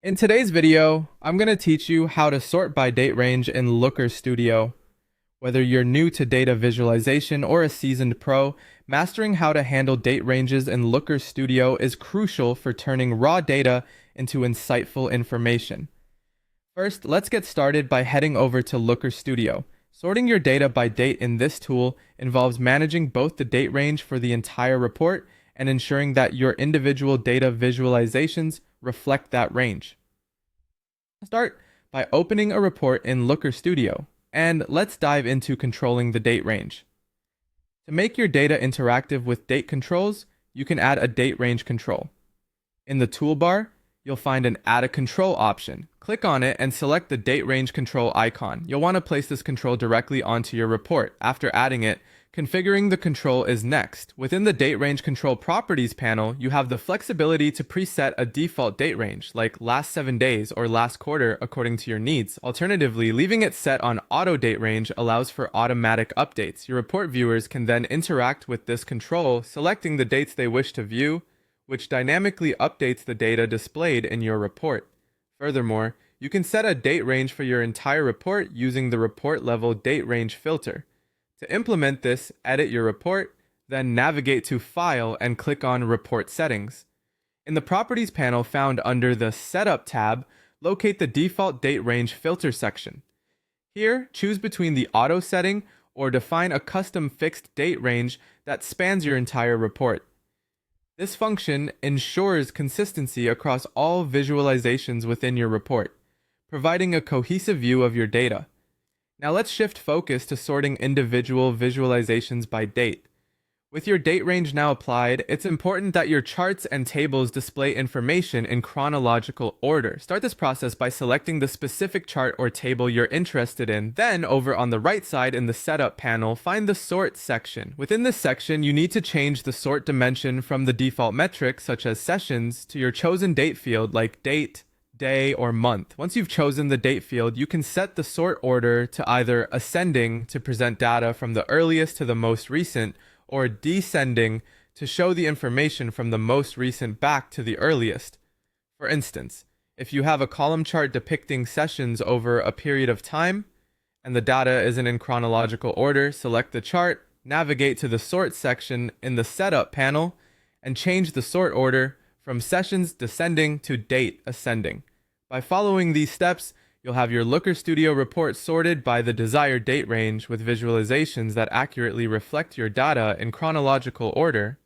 In today's video, I'm going to teach you how to sort by date range in Looker Studio. Whether you're new to data visualization or a seasoned pro, mastering how to handle date ranges in Looker Studio is crucial for turning raw data into insightful information. First, let's get started by heading over to Looker Studio. Sorting your data by date in this tool involves managing both the date range for the entire report and ensuring that your individual data visualizations reflect that range. Start by opening a report in Looker Studio, and let's dive into controlling the date range. To make your data interactive with date controls, you can add a date range control. In the toolbar, you'll find an Add a Control option. Click on it and select the date range control icon. You'll want to place this control directly onto your report. After adding it, configuring the control is next. Within the date range control properties panel, you have the flexibility to preset a default date range, like last 7 days or last quarter according to your needs. Alternatively, leaving it set on auto date range allows for automatic updates. Your report viewers can then interact with this control, selecting the dates they wish to view, which dynamically updates the data displayed in your report. Furthermore, you can set a date range for your entire report using the report level date range filter. To implement this, edit your report, then navigate to File and click on Report Settings. In the Properties panel found under the Setup tab, locate the default date range filter section. Here, choose between the auto setting or define a custom fixed date range that spans your entire report. This function ensures consistency across all visualizations within your report, providing a cohesive view of your data. Now let's shift focus to sorting individual visualizations by date. With your date range now applied, it's important that your charts and tables display information in chronological order. Start this process by selecting the specific chart or table you're interested in. Then, over on the right side in the Setup panel, find the Sort section. Within this section, you need to change the sort dimension from the default metric, such as sessions, to your chosen date field like date, day, or month. Once you've chosen the date field, you can set the sort order to either ascending to present data from the earliest to the most recent, or descending to show the information from the most recent back to the earliest. For instance, if you have a column chart depicting sessions over a period of time, and the data isn't in chronological order, select the chart, navigate to the Sort section in the Setup panel, and change the sort order from sessions descending to date ascending. By following these steps, you'll have your Looker Studio report sorted by the desired date range with visualizations that accurately reflect your data in chronological order.